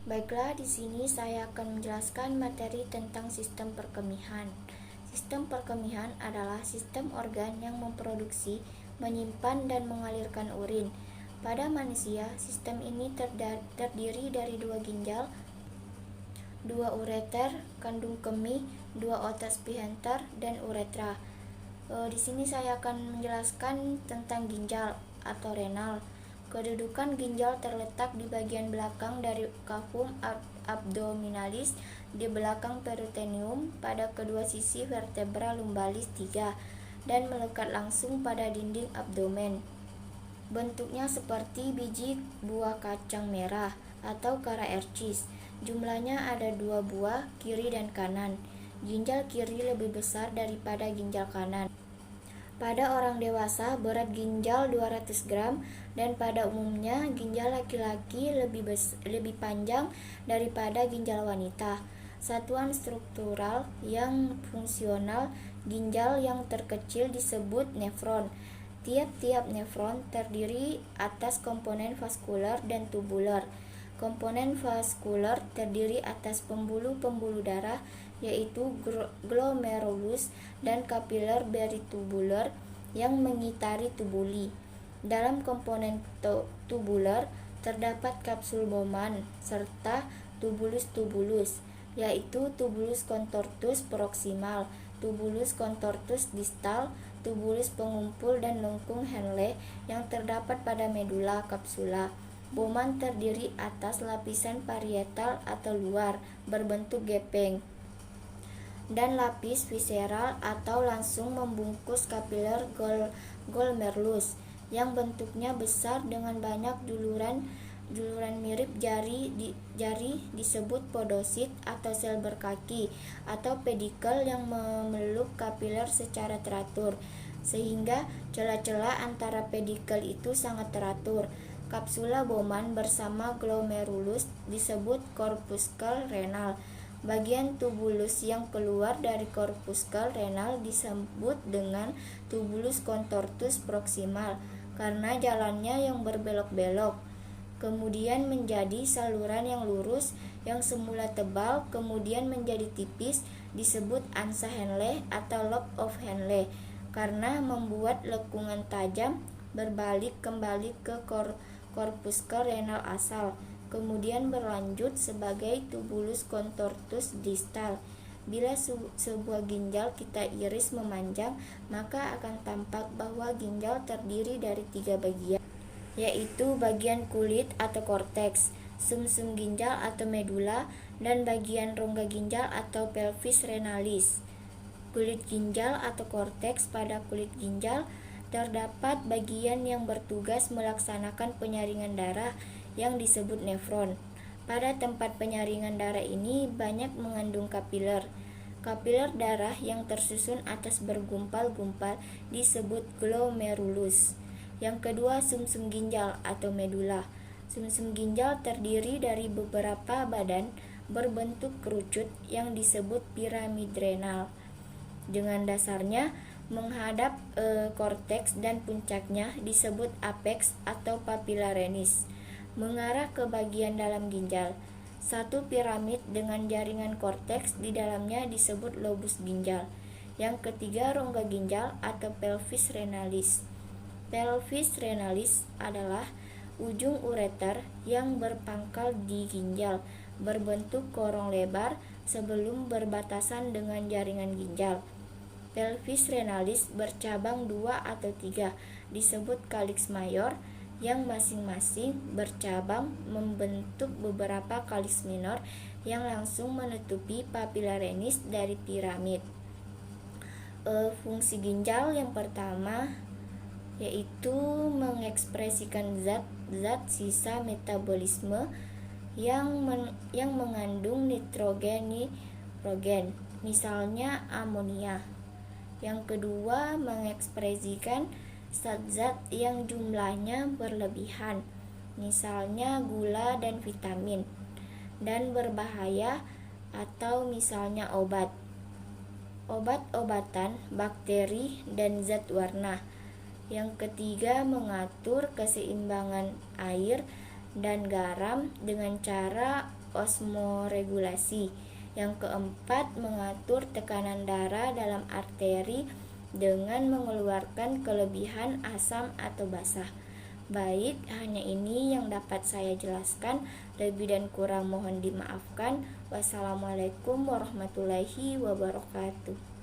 Baiklah, di sini saya akan menjelaskan materi tentang sistem perkemihan. Sistem perkemihan adalah sistem organ yang memproduksi, menyimpan, dan mengalirkan urin. Pada manusia, sistem ini terdiri dari dua ginjal, dua ureter, kandung kemih, dua otot sphincter, dan uretra. Di sini saya akan menjelaskan tentang ginjal atau renal. Kedudukan ginjal terletak di bagian belakang dari cavum abdominalis, di belakang peritoneum, pada kedua sisi vertebra lumbalis 3, dan melekat langsung pada dinding abdomen. Bentuknya seperti biji buah kacang merah atau karaercis. Jumlahnya ada 2 buah, kiri dan kanan. Ginjal kiri lebih besar daripada ginjal kanan. Pada orang dewasa, berat ginjal 200 gram, dan pada umumnya ginjal laki-laki lebih panjang daripada ginjal wanita. Satuan struktural yang fungsional ginjal yang terkecil disebut nefron. Tiap-tiap nefron terdiri atas komponen vaskular dan tubular. Komponen vaskular terdiri atas pembuluh-pembuluh darah, yaitu glomerulus dan kapiler beritubular yang mengitari tubuli. Dalam komponen tubular terdapat kapsul Bowman serta tubulus-tubulus, yaitu tubulus contortus proximal, tubulus contortus distal, tubulus pengumpul, dan lengkung Henle yang terdapat pada medula kapsula. Bowman terdiri atas lapisan parietal atau luar berbentuk gepeng dan lapis visceral atau langsung membungkus kapiler glomerulus yang bentuknya besar dengan banyak juluran mirip jari disebut podosit atau sel berkaki, atau pedikel yang memeluk kapiler secara teratur, sehingga celah-celah antara pedikel itu sangat teratur. Kapsula Bowman bersama glomerulus disebut corpuscle renal. Bagian tubulus yang keluar dari corpuscle renal disebut dengan tubulus contortus proximal karena jalannya yang berbelok-belok, kemudian menjadi saluran yang lurus yang semula tebal kemudian menjadi tipis, disebut ansa Henle atau lobe of Henle karena membuat lekungan tajam berbalik kembali ke corpuscle renal asal, kemudian berlanjut sebagai tubulus contortus distal. Bila sebuah ginjal kita iris memanjang, maka akan tampak bahwa ginjal terdiri dari 3 bagian, yaitu bagian kulit atau korteks, sumsum ginjal atau medula, dan bagian rongga ginjal atau pelvis renalis. Kulit ginjal atau korteks. Pada kulit ginjal terdapat bagian yang bertugas melaksanakan penyaringan darah yang disebut nefron. Pada tempat penyaringan darah ini banyak mengandung kapiler. Kapiler darah yang tersusun atas bergumpal-gumpal disebut glomerulus. Yang kedua, sumsum ginjal atau medula. Sumsum ginjal terdiri dari beberapa badan berbentuk kerucut yang disebut piramid renal. Dengan dasarnya menghadap korteks dan puncaknya disebut apeks atau papilla renis, mengarah ke bagian dalam ginjal. Satu piramid dengan jaringan korteks di dalamnya disebut lobus ginjal. Yang ketiga, rongga ginjal atau pelvis renalis. Pelvis renalis adalah ujung ureter yang berpangkal di ginjal, berbentuk korong lebar sebelum berbatasan dengan jaringan ginjal. Pelvis renalis bercabang 2 atau 3, disebut calyx mayor, yang masing-masing bercabang membentuk beberapa calyx minor yang langsung menutupi papilla renis dari piramid. Fungsi ginjal yang pertama yaitu mengekspresikan zat-zat sisa metabolisme yang mengandung nitrogen, misalnya amonia. Yang kedua, mengekspresikan zat-zat yang jumlahnya berlebihan, misalnya gula dan vitamin, dan berbahaya atau misalnya obat-obatan, bakteri, dan zat warna. Yang ketiga, mengatur keseimbangan air dan garam dengan cara osmoregulasi. Yang keempat, mengatur tekanan darah dalam arteri dengan mengeluarkan kelebihan asam atau basah. Baik, hanya ini yang dapat saya jelaskan. Lebih dan kurang mohon dimaafkan. Wassalamualaikum warahmatullahi wabarakatuh.